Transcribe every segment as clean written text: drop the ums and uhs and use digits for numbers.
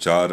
4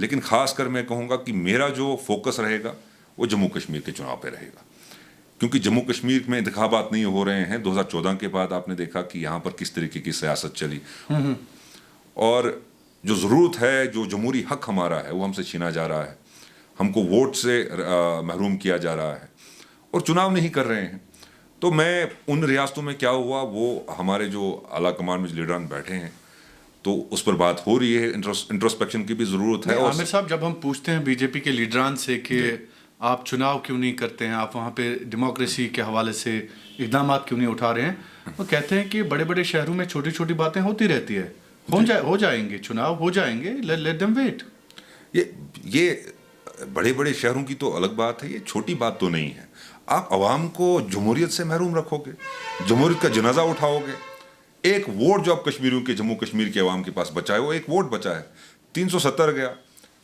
لیکن خاص کر میں کہوں گا کہ میرا جو فوکس رہے گا وہ جموں کشمیر کے چناؤ پہ رہے گا، کیونکہ جموں کشمیر میں انتخابات نہیں ہو رہے ہیں۔ 2014 کے بعد آپ نے دیکھا کہ یہاں پر کس طریقے کی سیاست چلی، اور جو ضرورت ہے، جو جمہوری حق ہمارا ہے وہ ہم سے چھینا جا رہا ہے، ہم کو ووٹ سے محروم کیا جا رہا ہے، اور چناؤ نہیں کر رہے ہیں۔ تو میں ان ریاستوں میں کیا ہوا وہ ہمارے جو اعلیٰ کمان میں جو لیڈران بیٹھے ہیں تو اس پر بات ہو رہی ہے، انٹروسپیکشن کی بھی ضرورت ہے۔ عامر صاحب، جب ہم پوچھتے ہیں بی جے پی کے لیڈران سے کہ آپ چناؤ کیوں نہیں کرتے ہیں، آپ وہاں پہ ڈیموکریسی کے حوالے سے اقدامات کیوں نہیں اٹھا رہے ہیں، وہ کہتے ہیں کہ بڑے بڑے شہروں میں چھوٹی چھوٹی باتیں ہوتی رہتی ہے، ہو جائیں گے چناؤ، ہو جائیں گے، لیٹ دیم ویٹ۔ یہ بڑے بڑے شہروں کی تو الگ بات ہے، یہ چھوٹی بات تو نہیں ہے۔ آپ عوام کو جمہوریت سے محروم رکھو گے، جمہوریت کا جنازہ اٹھاؤ گے۔ ایک ووٹ جو اب کشمیریوں کے، جموں کشمیر کے عوام کے پاس بچا ہے، وہ ایک ووٹ بچا ہے، 370 گیا،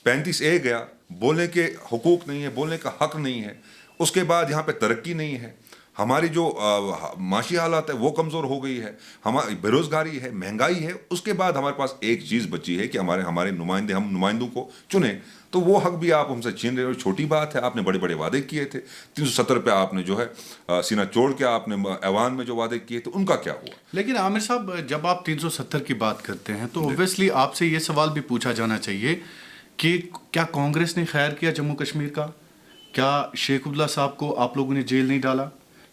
35A گیا، بولنے کے حقوق نہیں ہے، بولنے کا حق نہیں ہے۔ اس کے بعد یہاں پہ ترقی نہیں ہے، ہماری جو معاشی حالات ہے وہ کمزور ہو گئی ہے، ہماری بے روزگاری ہے، مہنگائی ہے۔ اس کے بعد ہمارے پاس ایک چیز بچی ہے کہ ہمارے نمائندے، ہم نمائندوں کو چنیں، تو وہ حق بھی آپ ہم سے چھین رہے ہو۔ چھوٹی بات ہے، آپ نے بڑے بڑے وعدے کیے تھے، 370 پہ آپ نے جو ہے سینہ چوڑ کے آپ نے ایوان میں جو وعدے کیے تھے ان کا کیا ہوا؟ لیکن عامر صاحب، جب آپ 370 کی بات کرتے ہیں تو اوبویسلی آپ سے یہ سوال بھی پوچھا جانا چاہیے کہ کیا کانگریس نے خیر کیا جموں کشمیر کا؟ کیا شیخ عبداللہ صاحب کو آپ لوگوں نے جیل نہیں ڈالا؟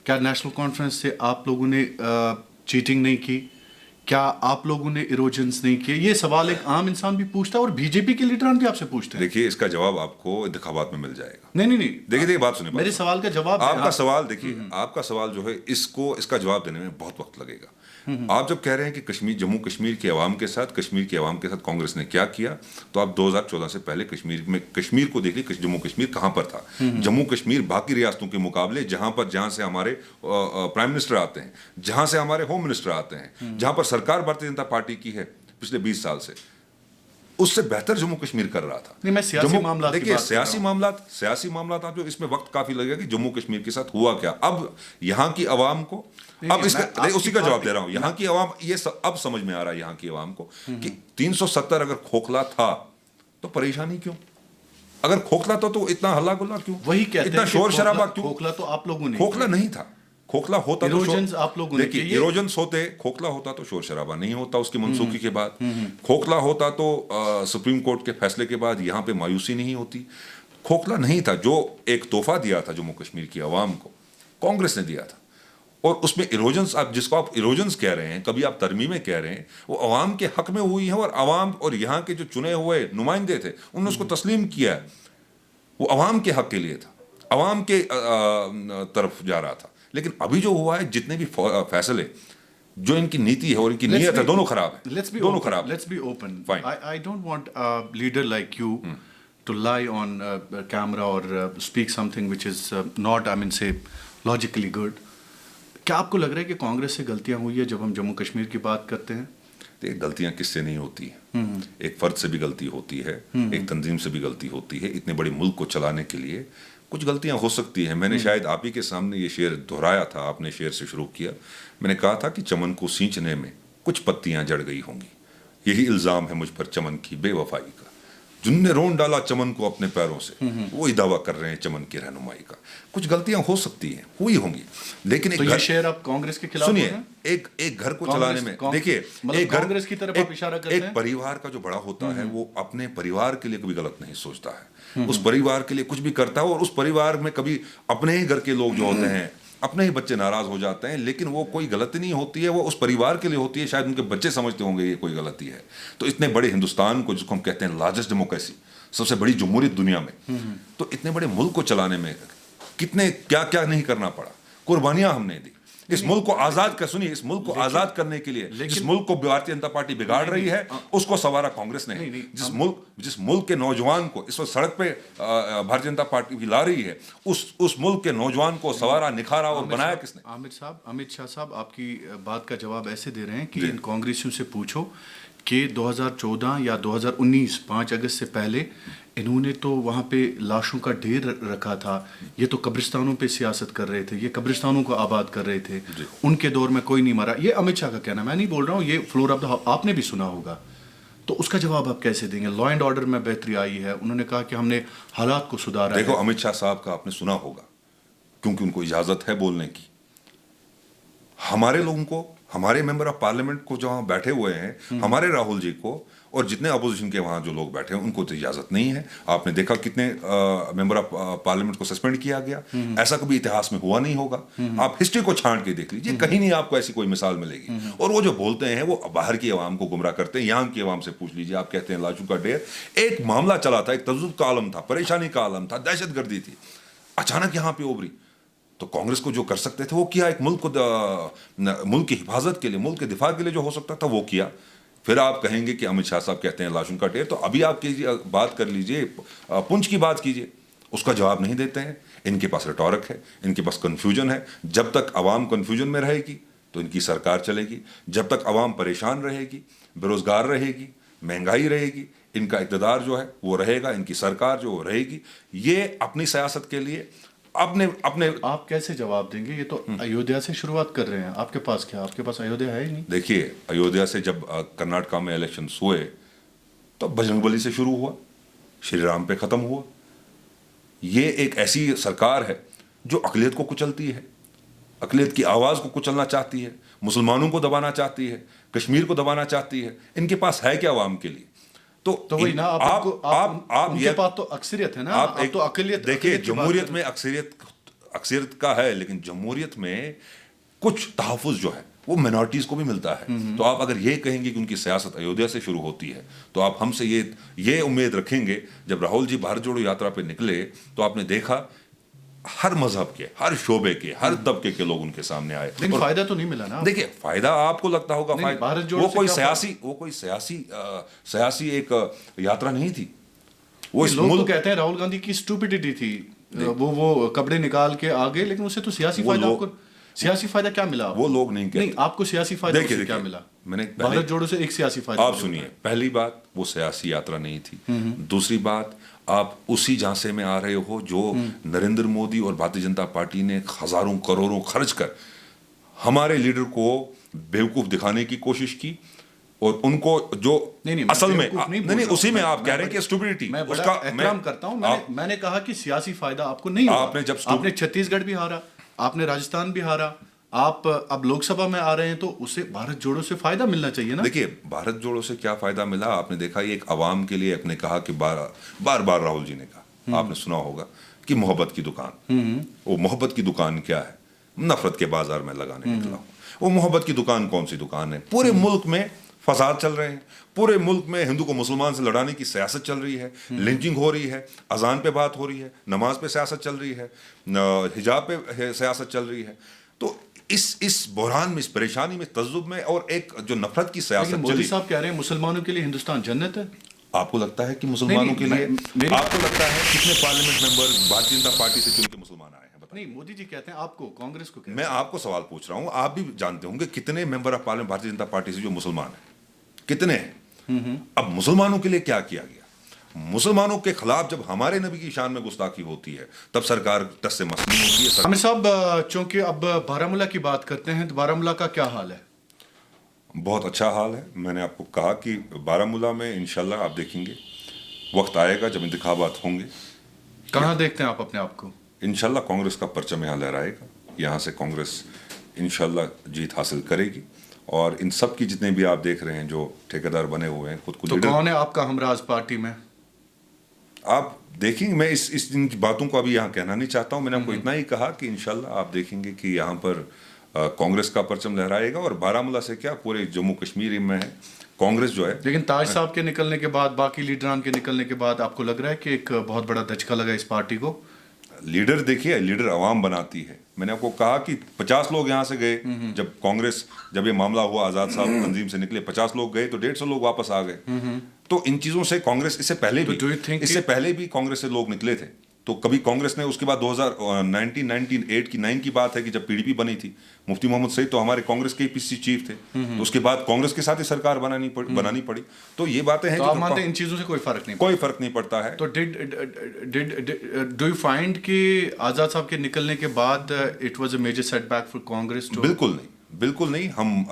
کیا نیشنل کانفرنس سے آپ لوگوں نے چیٹنگ نہیں کی؟ کیا آپ لوگوں نے ایروجنس نہیں کیے؟ یہ سوال ایک عام انسان بھی پوچھتا ہے، اور بی جے پی کے لیڈران بھی آپ سے پوچھتے ہیں۔ دیکھیے، اس کا جواب آپ کو انتخابات میں مل جائے گا۔ نہیں، دیکھیے بات سنیں، میرے سوال کا جواب آپ کا سوال دیکھیے، آپ کا سوال جو ہے اس کا جواب دینے میں بہت وقت لگے گا۔ آپ جب کہہ رہے ہیں کہ جموں کشمیر کے عوام کے ساتھ کانگریس نے کیا کیا، تو آپ 2014 سے پہلے کشمیر کو دیکھیے، جموں کشمیر کہاں پر تھا۔ جموں کشمیر باقی ریاستوں کے مقابلے جہاں سے ہمارے پرائم منسٹر آتے ہیں، جہاں سے ہمارے ہوم منسٹر آتے ہیں، جہاں پر سرکار بھارتیہ جنتا پارٹی کی ہے پچھلے 20 سال سے، اس سے بہتر جموں کشمیر کر رہا تھا۔ نہیں، میں سیاسی معاملات دیکھیے، سیاسی معاملات آپ جو اس میں وقت کافی لگے گا کہ جموں کشمیر کے ساتھ ہوا کیا۔ اب یہاں کی عوام کو، اب اسی کا جواب دے رہا ہوں، یہاں کی عوام یہ اب سمجھ میں آ رہا ہے یہاں کی عوام کو کہ 370 اگر کھوکھلا تھا تو پریشانی کیوں؟ اگر کھوکھلا تھا تو اتنا ہلا گلا کیوں؟ وہی کہتے ہیں اتنا شور شرابہ کیوں؟ کھوکھلا تو آپ لوگوں نے، کھوکھلا نہیں تھا، کھوکھلا ہوتا تو ایروجنز آپ لوگوں نے، دیکھیے ایروجنز ہوتے، کھوکھلا ہوتا تو شور شرابہ نہیں ہوتا اس کی منسوخی کے بعد، کھوکھلا ہوتا تو سپریم کورٹ کے فیصلے کے بعد یہاں پہ مایوسی نہیں ہوتی۔ کھوکھلا نہیں تھا، جو ایک تحفہ دیا تھا جموں کشمیر کی عوام کو کانگریس نے دیا تھا، اور اس میں ایروجنز، آپ جس کو آپ ایروجنز کہہ رہے ہیں، کبھی آپ ترمیمیں کہہ رہے ہیں، وہ عوام کے حق میں ہوئی ہیں، اور عوام اور یہاں کے جو چنے ہوئے نمائندے تھے انہوں نے اس کو تسلیم کیا ہے۔ وہ عوام کے حق کے لیے تھا، عوام کے طرف جا رہا تھا۔ لیکن ابھی جو ہوا ہے، جتنے بھی فیصلے، جو ان کی نیتی ہے اور ان کی نیت ہے، دونوں خراب ہیں، دونوں خراب ہیں۔ Let's be open. I don't want a leader like you to lie on camera or speak something which is not, I mean, say, logically good. کیا آپ کو لگ رہا ہے کہ کانگریس سے غلطیاں ہوئی ہے جب ہم جموں کشمیر کی بات کرتے ہیں؟ غلطیاں کس سے نہیں ہوتی ہیں؟ ایک فرد سے بھی غلطی ہوتی ہے، ایک تنظیم سے بھی غلطی ہوتی ہے۔ اتنے بڑے ملک کو چلانے کے لیے کچھ غلطیاں ہو سکتی ہیں۔ میں نے شاید آپ ہی کے سامنے یہ شعر دہرایا تھا، آپ نے شعر سے شروع کیا۔ میں نے کہا تھا کہ چمن کو سینچنے میں کچھ پتیاں جڑ گئی ہوں گی، یہی الزام ہے مجھ پر چمن کی بے وفائی کا۔ جن نے رون ڈالا چمن کو اپنے پیروں سے، وہی دعویٰ کر رہے ہیں چمن کی رہنمائی کا۔ کچھ غلطیاں ہو سکتی ہیں، ہوئی ہوں گی، لیکن یہ شعر آپ کانگریس کے خلاف سنیے، ایک گھر کو چلانے میں دیکھیے، کانگریس کی طرف آپ اشارہ کرتے ہیں۔ ایک پریوار کا جو بڑا ہوتا ہے وہ اپنے پریوار کے لیے کبھی غلط نہیں سوچتا ہے، اس پریوار کے لیے کچھ بھی کرتا ہے، اور اس پریوار میں کبھی اپنے ہی گھر کے لوگ جو ہوتے ہیں، اپنے ہی بچے ناراض ہو جاتے ہیں، لیکن وہ کوئی غلطی نہیں ہوتی ہے، وہ اس پریوار کے لیے ہوتی ہے۔ شاید ان کے بچے سمجھتے ہوں گے یہ کوئی غلطی ہے۔ تو اتنے بڑے ہندوستان کو، جس کو ہم کہتے ہیں لارجسٹ ڈیموکریسی، سب سے بڑی جمہوریت دنیا میں، تو اتنے بڑے ملک کو چلانے میں کتنے کیا نہیں کرنا پڑا، قربانیاں ہم نے دی۔ اس ملک کو آزاد کر، سنیے، اس ملک کو آزاد کرنے کے لیے جس ملک کو بھارتیہ جنتا پارٹی بگاڑ رہی ہے، اس کو سنوارا کانگریس نے۔ جس ملک کے نوجوان کو اس وقت سڑک پہ بھارتیہ جنتا پارٹی لا رہی ہے، اس ملک کے نوجوان کو سنوارا، نکھارا اور بنایا کس نے؟ امت شاہ صاحب آپ کی بات کا جواب ایسے دے رہے ہیں کہ ان کانگریسیوں سے پوچھو کہ 2014 یا 2019 5 اگست سے پہلے انہوں نے تو وہاں پہ لاشوں کا ڈھیر رکھا تھا، یہ تو قبرستانوں پہ سیاست کر رہے تھے، یہ قبرستانوں کو آباد کر رہے تھے، ان کے دور میں کوئی نہیں مرا۔ یہ امت شاہ کا کہنا، میں نہیں بول رہا ہوں، یہ فلور آف دا آپ نے بھی سنا ہوگا۔ تو اس کا جواب آپ کیسے دیں گے؟ لا اینڈ آرڈر میں بہتری آئی ہے، انہوں نے کہا کہ ہم نے حالات کو سدھارا ہے. دیکھو امت شاہ صاحب کا آپ نے سنا ہوگا، کیونکہ ان کو اجازت ہے بولنے کی. ہمارے لوگوں کو، ہمارے ممبر آف پارلیمنٹ کو جو وہاں بیٹھے ہوئے ہیں، ہمارے راہل جی کو اور جتنے اپوزیشن کے وہاں جو لوگ بیٹھے ہیں، ان کو تو اجازت نہیں ہے. آپ نے دیکھا کتنے ممبر آف پارلیمنٹ کو سسپینڈ کیا گیا. ایسا کبھی اتہاس میں ہوا نہیں ہوگا. آپ ہسٹری کو چھانٹ کے دیکھ لیجیے، کہیں نہیں آپ کو ایسی کوئی مثال ملے گی. اور وہ جو بولتے ہیں وہ باہر کی عوام کو گمراہ کرتے ہیں. یہاں کی عوام سے پوچھ لیجیے، آپ کہتے ہیں لاچو کا ڈیر. ایک معاملہ چلا تھا، ایک تذبذب کا عالم تھا، پریشانی کا عالم تھا، دہشت گردی تھی، اچانک یہاں پہ ابھری. تو کانگریس کو جو کر سکتے تھے وہ کیا. ایک ملک کی حفاظت کے لیے، ملک کے دفاع کے لیے جو ہو سکتا تھا وہ کیا. پھر آپ کہیں گے کہ امت شاہ صاحب کہتے ہیں لاشن کا ڈھیر. تو ابھی آپ بات کر لیجئے، پنچ کی بات کیجئے، اس کا جواب نہیں دیتے ہیں. ان کے پاس ریٹورک ہے، ان کے پاس کنفیوژن ہے. جب تک عوام کنفیوژن میں رہے گی تو ان کی سرکار چلے گی. جب تک عوام پریشان رہے گی، بے روزگار رہے گی، مہنگائی رہے گی، ان کا اقتدار جو ہے وہ رہے گا، ان کی سرکار جو رہے گی. یہ اپنی سیاست کے لیے اپنے آپ کیسے جواب دیں گے؟ یہ تو ایودھیا سے شروعات کر رہے ہیں. آپ کے پاس کیا؟ آپ کے پاس ایودھیا ہے ہی نہیں. دیکھیے، ایودھیا سے جب کرناٹکا میں الیکشنز ہوئے تو بجرنگ بلی سے شروع ہوا، شری رام پہ ختم ہوا. یہ ایک ایسی سرکار ہے جو اقلیت کو کچلتی ہے، اقلیت کی آواز کو کچلنا چاہتی ہے، مسلمانوں کو دبانا چاہتی ہے، کشمیر کو دبانا چاہتی ہے. ان کے پاس ہے کیا عوام کے لیے؟ تو وہی نا، آپ ان کے پاس تو اکثریت ہے نا. آپ تو اقلیت. دیکھیے، جمہوریت میں اکثریت کا ہے، لیکن جمہوریت میں کچھ تحفظ جو ہے وہ مینارٹیز کو بھی ملتا ہے. تو آپ اگر یہ کہیں گے کہ ان کی سیاست ایودھیا سے شروع ہوتی ہے تو آپ ہم سے یہ امید رکھیں گے. جب راہل جی بھارت جوڑو یاترا پہ نکلے تو آپ نے دیکھا ہر مذہب کے، ہر شعبے کے، ہر طبقے کے لوگ ان کے سامنے آئے. لیکن فائدہ تو نہیں ملا نا. دیکھیے، فائدہ آپ کو لگتا ہوگا وہ کوئی سیاسی ایک یاترا نہیں تھی. وہ اس لوگ تو ملک کہتے ہیں راہل گاندھی کی اسٹوپیڈیٹی تھی، وہ کپڑے نکال کے آگے، لیکن اسے تو سیاسی فائدہ آپ کو، سیاسی فائدہ کیا ملا؟ وہ لوگ نہیں کہتے. نہیں، آپ کو سیاسی فائدہ اس سے کیا ملا؟ میں نے بھارت جوڑو سے ایک سیاسی فائدہ. آپ سنیے، پہلی بات وہ سیاسی یاترا نہیں تھی. دوسری بات، آپ اسی جھانسے میں آ رہے ہو جو نریندر مودی اور بھارتیہ جنتا پارٹی نے ہزاروں کروڑوں خرچ کر ہمارے لیڈر کو بیوقوف دکھانے کی کوشش کی. اور ان کو جو اصل میں نہیں، اسی میں آپ کہہ رہے ہیں کہ اسٹوپیڈیٹی. میں بڑا احترام کرتا ہوں. میں نے کہا کہ سیاسی فائدہ آپ کو نہیں ہوا. آپ نے چھتیس گڑھ بھی ہارا، آپ نے راجستھان بھی ہارا، آپ اب لوک سبھا میں آ رہے ہیں تو اسے بھارت جوڑو سے فائدہ ملنا چاہیے نا. دیکھیے، بھارت جوڑو سے کیا فائدہ ملا؟ آپ نے دیکھا، یہ ایک عوام کے لیے. آپ نے کہا کہ بار بار راہل جی نے کہا، آپ نے سنا ہوگا کہ محبت کی دکان. وہ محبت کی دکان کیا ہے؟ نفرت کے بازار میں لگانے نکلا ہوں. وہ محبت کی دکان کون سی دکان ہے؟ پورے ملک میں فساد چل رہے ہیں، پورے ملک میں ہندو کو مسلمان سے لڑانے کی سیاست چل رہی ہے، لنچنگ ہو رہی ہے، اذان پہ بات ہو رہی ہے، نماز پہ سیاست چل رہی ہے، حجاب پہ سیاست چل رہی ہے. تو اس بحران میں، اس پریشانی میں، تذبذب میں، اور ایک جو نفرت کی سیاست مودی چلی. صاحب کہہ رہے ہیں مسلمانوں کے لیے ہندوستان جنت ہے. آپ کو لگتا ہے کہ مسلمانوں کے لیے، آپ کو لگتا ہے کتنے پارلیمنٹ ممبر بھارتیہ جنتا پارٹی سے چن کے مسلمان آئے ہیں؟ نہیں، مودی جی کہتے ہیں آپ کو، کانگریس کو کہتے ہیں. میں آپ کو سوال پوچھ رہا ہوں، آپ بھی جانتے ہوں گے کتنے member of parliament Bharatiya Janata party سے جو مسلمان ہیں، کتنے ہیں؟ اب مسلمانوں کے لیے کیا کیا گیا؟ مسلمانوں کے خلاف جب ہمارے نبی کی شان میں گستاخی ہوتی ہے تب سرکار ٹس سے مس نہیں ہوتی ہے. عامر صاحب، چونکہ اب بارامولہ کی بات کرتے ہیں تو بارامولہ کا کیا حال ہے؟ بہت اچھا حال ہے. میں نے آپ کو کہا کہ بارامولہ میں انشاءاللہ آپ دیکھیں گے، وقت آئے گا جب انتخابات ہوں گے. کہاں دیکھتے ہیں آپ اپنے آپ کو؟ انشاءاللہ کانگریس کا پرچم یہاں لہرائے گا. یہاں سے کانگریس انشاءاللہ جیت حاصل کرے گی. اور ان سب کی جتنے بھی آپ دیکھ رہے ہیں جو ٹھیکیدار بنے ہوئے ہیں، خود کو تو کون ہے آپ کا ہمراز پارٹی میں؟ آپ دیکھیں گے. میں اس ان کی باتوں کو ابھی یہاں کہنا نہیں چاہتا ہوں. میں نے آپ کو اتنا ہی کہا کہ انشاءاللہ آپ دیکھیں گے کہ یہاں پر کانگریس کا پرچم لہرائے گا. اور بارامولہ سے کیا، پورے جموں کشمیر میں ہے کانگریس جو ہے. لیکن تاج صاحب کے نکلنے کے بعد، باقی لیڈران کے نکلنے کے بعد، آپ کو لگ رہا ہے کہ ایک بہت بڑا دھچکا لگا اس پارٹی کو؟ لیڈر دیکھیے، لیڈر عوام بناتی ہے. میں نے آپ کو کہا کہ 50 لوگ یہاں سے گئے. جب کانگریس، جب یہ معاملہ ہوا، آزاد صاحب تنظیم سے نکلے، 50 لوگ گئے تو 150 لوگ واپس آ گئے. تو ان چیزوں سے کانگریس، اس سے پہلے بھی کانگریس سے لوگ نکلے تھے. تو کبھی کانگریس نے اس کے بعد 2019 کی 9 کی بات ہے کہ جب پی ڈی پی بنی تھی، مفتی محمد سعید تو ہمارے کانگریس کے پی سی چیف تھے. تو اس کے بعد کانگریس کے ساتھ ہی سرکار بنانی پڑی. تو یہ باتیں ہیں. آپ مانتے ہیں ان چیزوں سے کوئی فرق نہیں پڑتا ہے. تو ڈو یو فائنڈ کہ آزاد صاحب کے نکلنے کے بعد it was a major setback for Congress? بالکل نہیں. ہم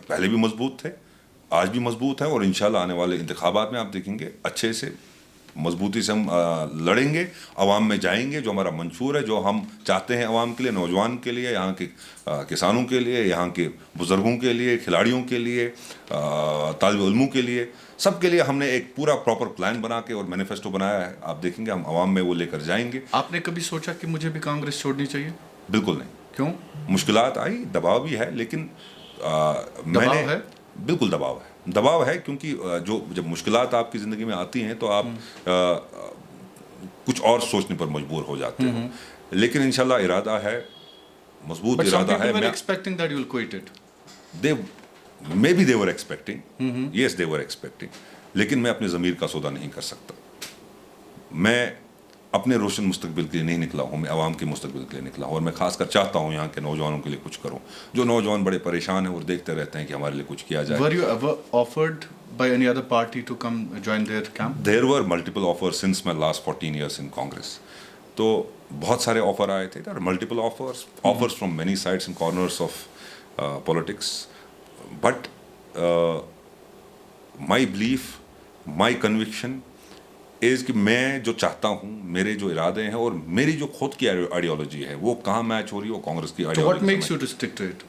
پہلے بھی مضبوط تھے آج بھی مضبوط ہے, اور انشاءاللہ آنے والے انتخابات میں آپ دیکھیں گے اچھے سے مضبوطی سے ہم لڑیں گے, عوام میں جائیں گے. جو ہمارا منشور ہے, جو ہم چاہتے ہیں عوام کے لیے, نوجوان کے لیے, یہاں کے کسانوں کے لیے, یہاں کے بزرگوں کے لیے, کھلاڑیوں کے لیے, طالب علموں کے لیے, سب کے لیے ہم نے ایک پورا پراپر پلان بنا کے اور مینیفیسٹو بنایا ہے. آپ دیکھیں گے ہم عوام میں وہ لے کر جائیں گے. آپ نے کبھی سوچا کہ مجھے بھی کانگریس چھوڑنی چاہیے؟ بالکل نہیں. کیوں؟ مشکلات آئی, دباؤ بھی ہے, لیکن میں نے ہے؟ بالکل دباؤ ہے کیونکہ جب مشکلات آپ کی زندگی میں آتی ہیں تو آپ کچھ اور سوچنے پر مجبور ہو جاتے ہو, لیکن انشاءاللہ ارادہ ہے, مضبوط ارادہ ہے. Maybe they were expecting, yes they were expecting, لیکن میں اپنے ضمیر کا سودا نہیں کر سکتا. میں اپنے روشن مستقبل کے لیے نہیں نکلا ہوں, میں عوام کے مستقبل کے لیے نکلا ہوں, اور میں خاص کر چاہتا ہوں یہاں کے نوجوانوں کے لیے کچھ کروں. جو نوجوان بڑے پریشان ہیں اور دیکھتے رہتے ہیں کہ ہمارے لیے کچھ کیا جائے. Were you ever offered by any other party to come join their camp? There were multiple offers since my last 14 years in Congress. تو بہت سارے آفر آئے تھے. There are multiple offers from many sides and corners of politics. But my belief, my conviction is کہ میں جو چاہتا ہوں, میرے جو ارادے ہیں اور میری جو خود کی آئیڈیالوجی ہے وہ کہاں میچ ہو رہی ہے, وہ کانگریس کی So what ideology makes you to stick to it?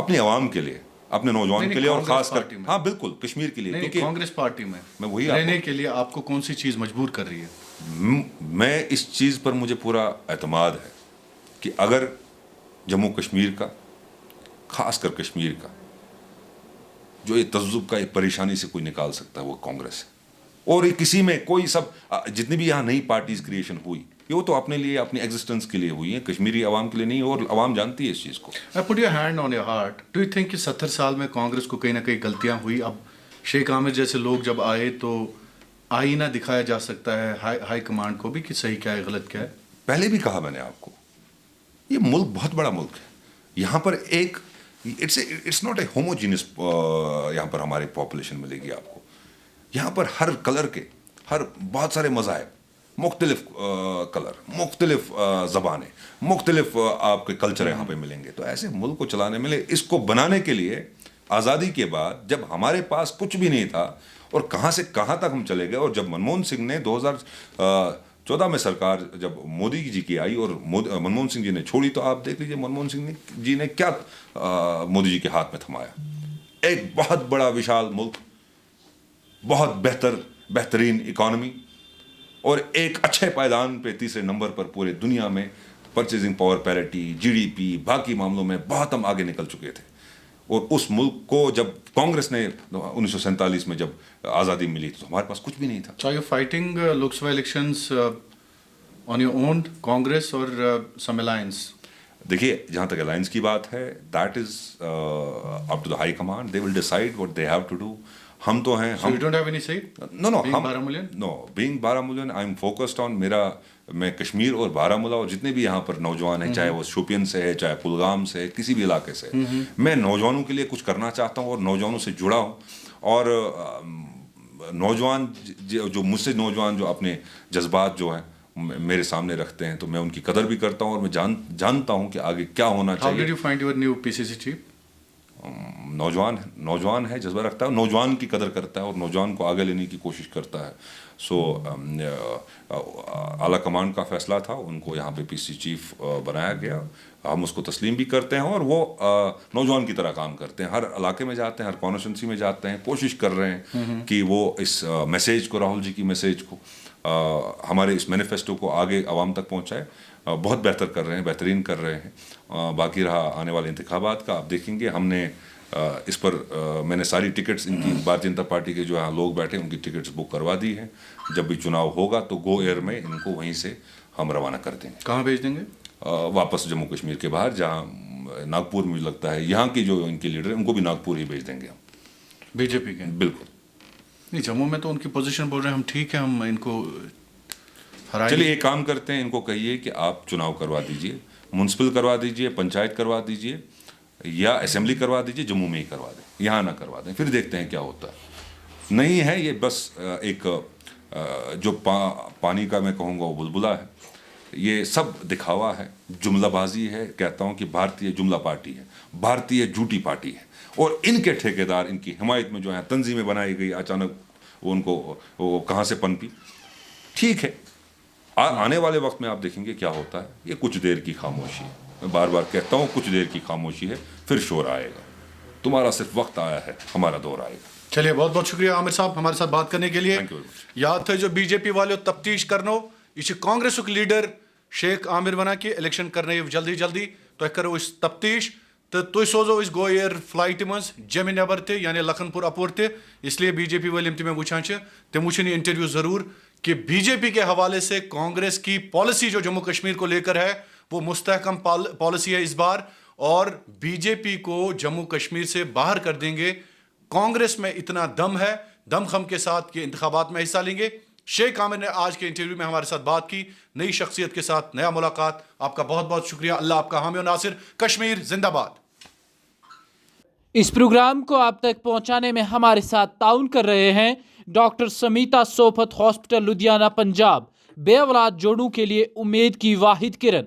اپنی عوام کے لیے, اپنے نوجوان کے لیے, اور خاص کر پارٹی میں. ہاں بالکل کشمیر کے لیے. نہیں, کانگریس پارٹی میں وہی رہنے کے لیے آپ کو کون سی چیز مجبور کر رہی ہے؟ میں اس چیز پر مجھے پورا اعتماد ہے کہ اگر جموں کشمیر کا, خاص کر کشمیر کا جو یہ تذبذب کا, ایک پریشانی سے کوئی نکال سکتا ہے وہ کانگریس ہے. اور کسی میں کوئی سب جتنی بھی یہاں نئی پارٹیز کریشن ہوئی, یہ وہ تو اپنے لیے, اپنی ایگزسٹنس کے لیے ہوئی ہیں, کشمیری عوام کے لیے نہیں, اور عوام جانتی ہے اس چیز کو. Put your hand on your heart. Do you think کہ 70 سال میں کانگریس کو کہیں نہ کہیں غلطیاں ہوئی؟ اب شیخ حامد جیسے لوگ جب آئے تو آئینہ دکھایا جا سکتا ہے ہائی کمانڈ کو بھی کہ صحیح کیا ہے, غلط کیا ہے. پہلے بھی کہا میں نے آپ کو, یہ ملک بہت بڑا ملک ہے. یہاں پر ایک اٹس ناٹ اے ہوموجینس, یہاں پر ہماری پاپولیشن ملے گی آپ کو. یہاں پر ہر کلر کے, بہت سارے مذاہب, مختلف کلر, مختلف زبانیں, مختلف آپ کے کلچر یہاں پہ ملیں گے. تو ایسے ملک کو چلانے میں, اس کو بنانے کے لیے آزادی کے بعد جب ہمارے پاس کچھ بھی نہیں تھا اور کہاں سے کہاں تک ہم چلے گئے, اور جب منموہن سنگھ نے 2014 میں سرکار جب مودی جی کی آئی اور منموہن سنگھ جی نے چھوڑی, تو آپ دیکھ لیجیے منموہن سنگھ جی نے کیا مودی جی کے ہاتھ میں تھمایا. ایک بہت بڑا وشال ملک, بہت بہترین اکانومی, اور ایک اچھے پائیدان پہ تیسرے نمبر پر پورے دنیا میں, purchasing power parity, G D P, باقی معاملوں میں بہت ہم آگے نکل چکے تھے. اور اس ملک کو جب کانگریس نے 1947 میں جب آزادی ملی تو ہمارے پاس کچھ بھی نہیں تھا. So are you fighting Lok Sabha elections on your own, Congress اور some alliance? دیکھیے جہاں تک الائنس کی بات ہے, that is up to the high command, they will decide what they have to do. ہم تو ہیں, So you don't have any say? being Baramulan, I'm focused on میں کشمیر اور بارہمولہ اور جتنے بھی یہاں پر نوجوان ہیں, چاہے وہ شوپین سے ہے, چاہے کلگام سے ہے, کسی بھی علاقے سے, میں نوجوانوں کے لیے کچھ کرنا چاہتا ہوں اور نوجوانوں سے جڑا ہوں. اور نوجوان جو مجھ سے نوجوان جو اپنے جذبات جو ہیں میرے سامنے رکھتے ہیں, تو میں ان کی قدر بھی کرتا ہوں, اور میں جانتا ہوں کہ آگے کیا ہونا چاہیے. How did you find your new PCC chief? نوجوان ہے, جذبہ رکھتا ہے, نوجوان کی قدر کرتا ہے اور نوجوان کو آگے لینے کی کوشش کرتا ہے. سو اعلیٰ کمانڈ کا فیصلہ تھا, ان کو یہاں پہ پی سی چیف بنایا گیا. ہم اس کو تسلیم بھی کرتے ہیں, اور وہ نوجوان کی طرح کام کرتے ہیں, ہر علاقے میں جاتے ہیں, ہر کانسٹیٹوئنسی میں جاتے ہیں, کوشش کر رہے ہیں کہ وہ اس میسیج کو, راہل جی کی میسیج کو, ہمارے اس مینیفیسٹو کو آگے عوام تک پہنچائے. بہت بہتر کر رہے ہیں, بہترین کر رہے ہیں. باقی رہا آنے والے انتخابات کا, آپ دیکھیں گے ہم نے اس پر میں نے ساری ٹکٹس ان کی بھارتیہ جنتا پارٹی کے جو یہاں لوگ بیٹھے ان کی ٹکٹس بک کروا دی ہیں. جب بھی چناؤ ہوگا تو گو ایئر میں ان کو وہیں سے ہم روانہ کر دیں گے. کہاں بھیج دیں گے؟ واپس جموں کشمیر کے باہر, جہاں ناگپور مجھے لگتا ہے یہاں کی جو ان کے لیڈر ہیں ان کو بھی ناگپور ہی بھیج دیں گے ہم. بی جے پی کے؟ بالکل نہیں, جموں میں تو ان کی پوزیشن بول رہے ہیں ہم ٹھیک ہے, ہم ان کو ہرائیں. چلیے ایک کام کرتے ہیں, ان کو کہیے کہ آپ چناؤ کروا دیجئے, میونسپل کروا دیجئے, پنچایت کروا دیجئے, یا اسمبلی کروا دیجئے, جموں میں ہی کروا دیں, یہاں نہ کروا دیں, پھر دیکھتے ہیں کیا ہوتا ہے. نہیں ہے یہ بس ایک جو پانی کا میں کہوں گا وہ بلبلہ ہے, یہ سب دکھاوا ہے, جملہ بازی ہے. کہتا ہوں کہ بھارتیہ جملہ پارٹی ہے, بھارتیہ جھوٹی پارٹی ہے, اور ان کے ٹھیکیدار ان کی حمایت میں جو ہیں تنظیمیں بنائی گئی, اچانک ان کو وہ کہاں سے پنپی. ٹھیک ہے, آنے والے وقت میں آپ دیکھیں گے کیا ہوتا ہے. یہ کچھ دیر کی خاموشی ہے, میں بار بار کہتا ہوں کچھ دیر کی خاموشی ہے, پھر شور آئے گا. تمہارا صرف وقت آیا ہے, ہمارا دور آئے گا. چلیے, بہت بہت شکریہ عامر صاحب ہمارے ساتھ بات کرنے کے لیے. یاد تھے جو بی جے پی والے تفتیش کرنو یہ کانگریس لیڈر شیخ عامر ونان کہ الیکشن کرنے جلدی جلدی تھی کرو اس تفتیش تو تھی سوزو اس گو ایئر فلائٹ مز جمہ نبر تہ یعنی لکھن پور اپور تہ. اس لیے بی جے پی والم تہ میں وچھان تم وچھن یہ انٹرویو ضرور کہ بی جے پی کے حوالے سے کانگریس کی پالیسی جو جموں کشمیر کو لے کر ہے وہ مستحکم پالیسی ہے اس بار, اور بی جے پی کو جموں کشمیر سے باہر کر دیں گے. کانگریس میں اتنا دم ہے, دم خم کے ساتھ کہ انتخابات میں حصہ لیں گے. شیخ عامر نے آج کے انٹرویو میں ہمارے ساتھ بات کی, نئی شخصیت کے ساتھ نیا ملاقات. آپ کا بہت بہت شکریہ. اللہ آپ کا حامی و ناصر. کشمیر زندہ باد. اس پروگرام کو آپ تک پہنچانے میں ہمارے ساتھ تعاون کر رہے ہیں ڈاکٹر سمیتا سوپت ہاسپٹل لدھیانہ پنجاب, بے اولاد جوڑوں کے لیے امید کی واحد کرن.